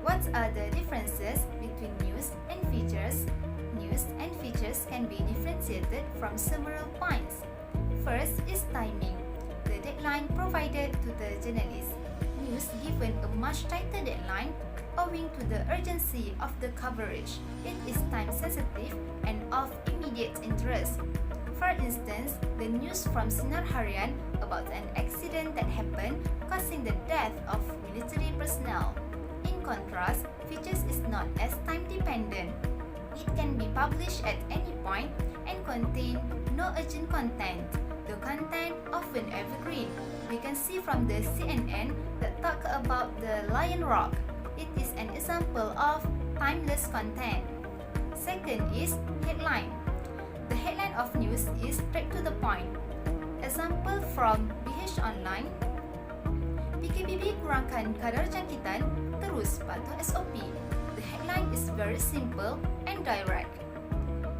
What are the differences between news and features? News and features can be differentiated from several points. First is timing, the deadline provided to the journalist. News given a much tighter deadline owing to the urgency of the coverage. It is time sensitive and of immediate interest. For instance, the news from Sinar Harian about an accident that happened causing the death of military personnel. In contrast, features is not as time dependent. It can be published at any point and contain no urgent content. The content often evergreen. We can see from the CNN that talk about the Lion Rock. It is an example of timeless content. Second is headline. The headline of news is straight to the point. Example from BH Online. PKPB kurangkan kadar jangkitan, terus patuh SOP. The headline is very simple and direct.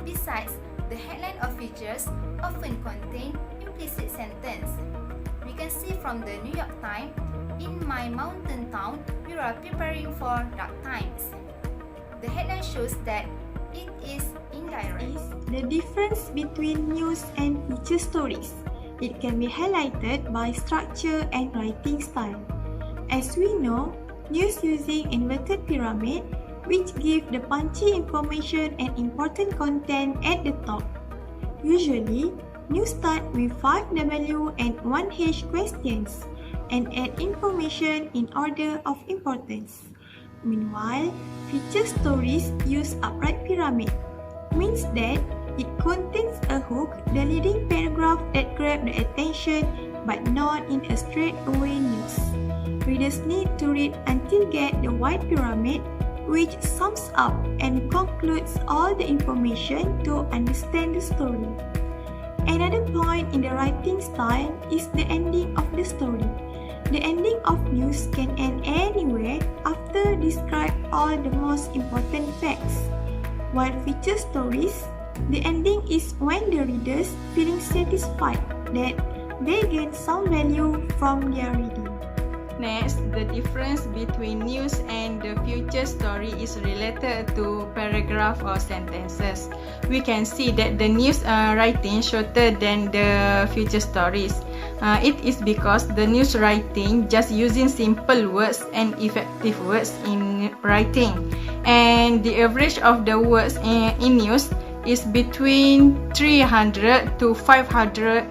Besides, the headline of features often contain implicit sentence. We can see from the New York Times, in my mountain town, we are preparing for dark times. The headline shows that it is indirect. The difference between news and feature stories. It can be highlighted by structure and writing style. As we know, news using inverted pyramid, which give the punchy information and important content at the top. Usually, news start with 5W and 1H questions and add information in order of importance. Meanwhile, feature stories use upright pyramid, means that it contains a hook, the leading paragraph that grabs the attention but not in a straightaway news. Readers need to read until get the wide pyramid, which sums up and concludes all the information to understand the story. Another point in the writing style is the ending of the story. The ending of news can end anywhere after describe all the most important facts. While feature stories, the ending is when the readers feeling satisfied that they gain some value from their reading. Next, the difference between news and the feature story is related to paragraph or sentences. We can see that the news writing shorter than the feature stories. It is because the news writing just using simple words and effective words in writing, and the average of the words in news is between 300 to 500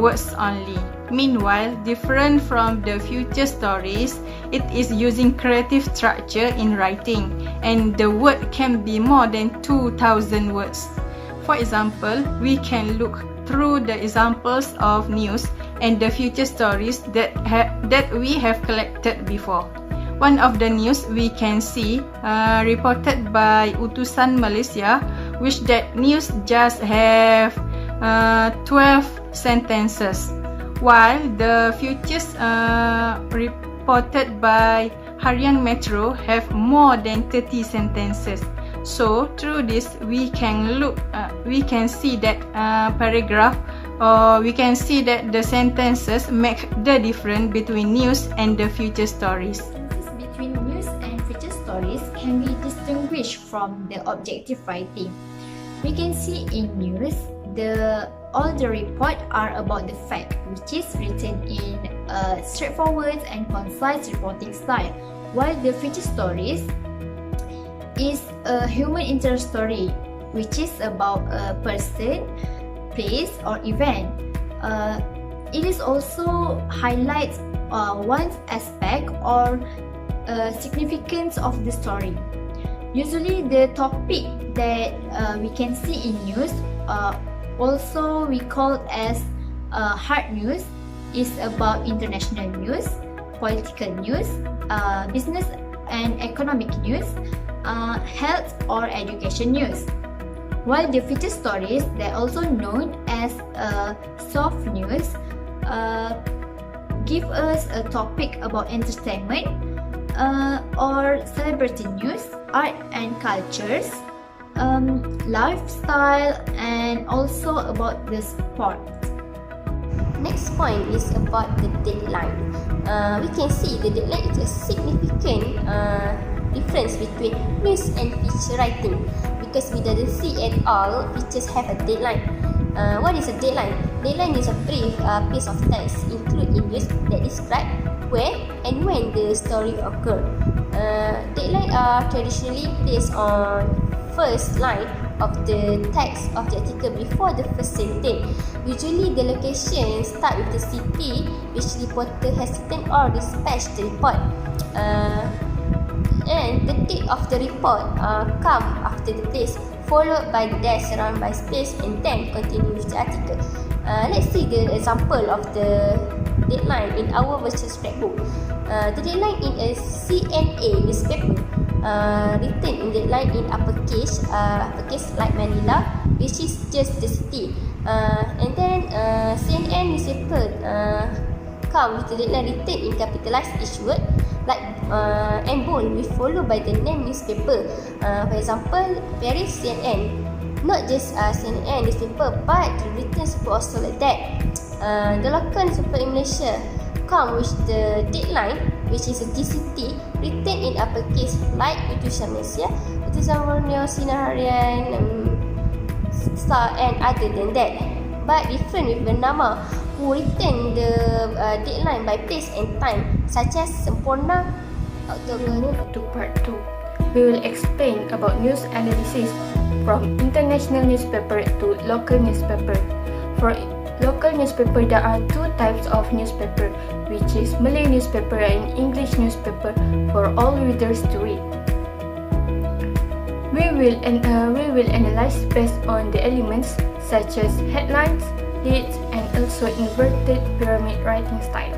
words only. Meanwhile, different from the future stories, it is using creative structure in writing, and the word can be more than 2,000 words. For example, we can look through the examples of news and the future stories that we have collected before. One of the news we can see reported by Utusan Malaysia, which that news just have 12 sentences, while the futures reported by Harian Metro have more than 30 sentences. So through this, we can see that paragraph, or we can see that the sentences make the difference between news and the future stories. Differences between news and feature stories can be distinguished from the objective writing. We can see in news, all the reports are about the fact, which is written in a straightforward and concise reporting style, while the feature stories is a human interest story, which is about a person, place, or event. It is also highlights one aspect or significance of the story. Usually, the topic that we can see in news, also we call as hard news, is about international news, political news, business and economic news, health or education news. While the feature stories, they are also known as soft news, give us a topic about entertainment or celebrity news, art and cultures, lifestyle, and also about the sport. Next point is about the deadline. We can see the deadline is a significant difference between news and feature writing, because we didn't see at all features have a deadline. What is a deadline? Deadline is a brief piece of text included in news that describe where and when the story occurred. Deadline are traditionally placed on first line of the text of the article before the first sentence. Usually, the location start with the city which reporter has written or dispatched the report. And the date of the report come after the place, followed by the dash surrounded by space, and then continue with the article. Let's see the example of the deadline in our virtual scrapbook. The deadline in a CNA newspaper, written in deadline in uppercase like Manila, which is just the city. And then CNN newspaper come with the deadline written in capitalized each word, like and bold, we followed by the name newspaper. For example, Paris CNN, not just CNN newspaper, but the written super also like that. The local newspaper in Malaysia come with the deadline, which is a GCT, written in uppercase like Utusan Malaysia, Utusan Borneo, Sinar Harian, Star, and other than that. But different with Bernama, who written the deadline by place and time, such as Sempurna, October. We move to part 2. We will explain about news analysis from international newspaper to local newspaper. For local newspaper, there are two types of newspaper, which is Malay newspaper and English newspaper for all readers to read. We will analyze based on the elements such as headlines, dates, and also inverted pyramid writing style.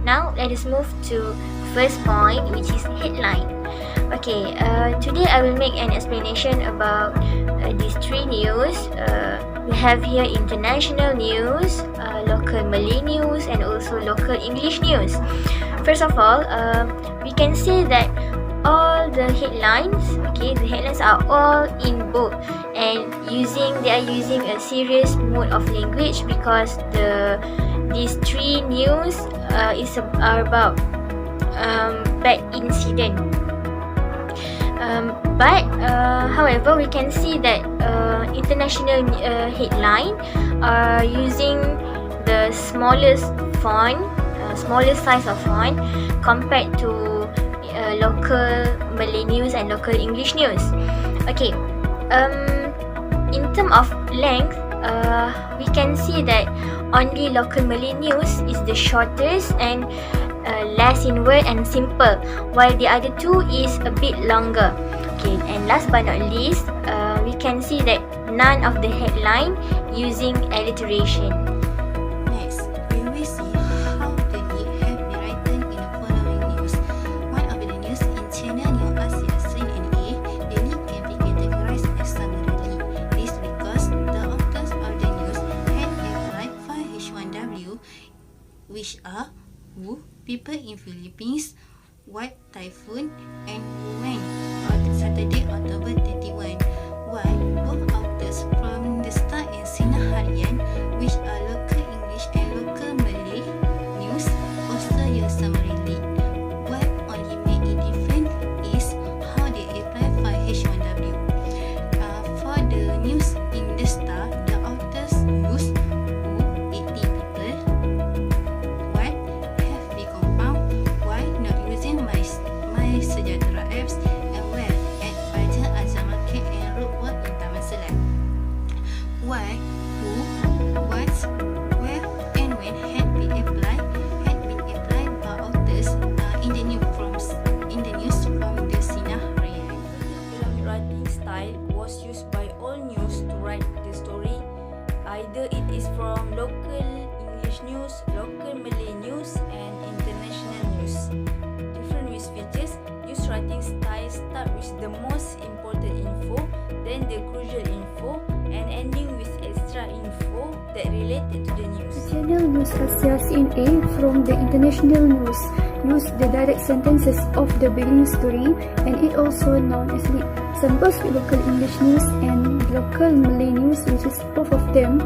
Now let us move to first point, which is headline. Okay, today I will make an explanation about these three news. We have here international news, local Malay news, and also local English news. First of all, we can say that all the headlines, the headlines are all in bold and they are using a serious mode of language, because these three news are about bad incident. However, we can see that international headline are using the smallest size of font compared to local Malay news and local English news. Okay, in terms of length, we can see that only local Malay news is the shortest and less in word and simple, while the other two is a bit longer. Okay, and last but not least, we can see that none of the headline using alliteration. Next, we will see how the need have been written in the following news. One of the news in China, New Asia, CNA, the need can be categorized as summarily. This because the authors of the news had applied 5H1W, which are Wu, people in Philippines, White Typhoon, and Women, on Saturday, October 31. While both authors from the Star and Sinar Harian, which are local English and local Malay news, also use summarily. What only make it different is how they apply 5H1W. For the news in the Star, the authors use Who, 80 people, What, have been compound, Why not using my Sejahtera apps, and Where, at Baja Azam Market and Roadwork in Taman Selat. Why, Who, What, Where, and When had been applied by authors in the news from the Sinar Harian. Pyramid writing style was used by all news to write the story. Either it is from local English news, local Malay news, and international news. Different news features, news writing style start with the most important info, then the crucial info, and ending with extra info that related to the news. Channel News Asia CNA from the international news use the direct sentences of the beginning story, and it also known as lead. Samples with local English news and local Malay news uses both of them.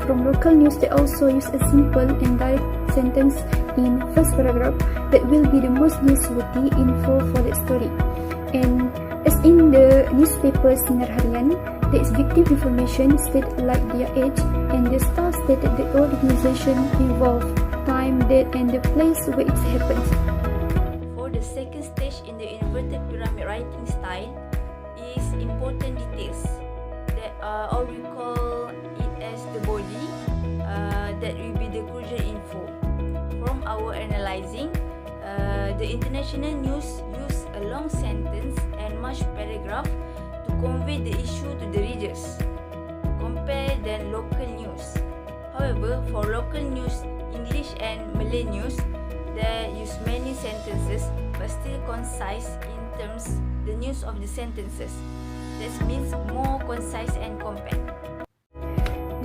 From local news, they also use a simple and direct sentence in first paragraph that will be the most newsworthy info for that story. And as in the newspaper Sinar Harian, there is victim information stated like their age, and the star stated the organization involved, time, date, and the place where it happened. For the second stage in the inverted pyramid writing style is important details that or we call it as the body that will be the crucial info. From our analyzing, the international news use a long sentence and much paragraph to convey the issue to the readers, compare than local news. However, for local news, English and Malay news, they use many sentences but still concise in terms the news of the sentences. This means more concise and compact.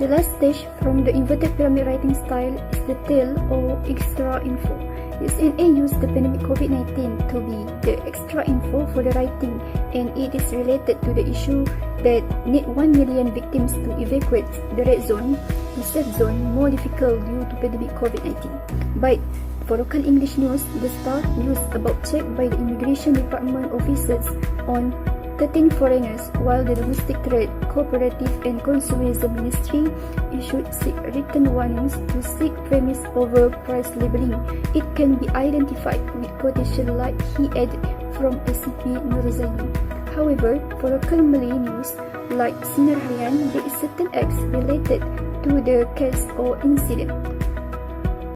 The last stage from the inverted pyramid writing style is the tail or extra info. The CNA used the pandemic COVID-19 to be the extra info for the writing, and it is related to the issue that need 1 million victims to evacuate the red zone to safe zone more difficult due to pandemic COVID-19. But for local English news, the star used about check by the immigration department officers on 13 foreigners, while the domestic trade, cooperative and consumerism ministry issued written warnings to seek premise over price labeling. It can be identified with quotation like he added from SCP Nurzaini. However, for local Malay news like Sinar Harian, there is certain acts related to the case or incident.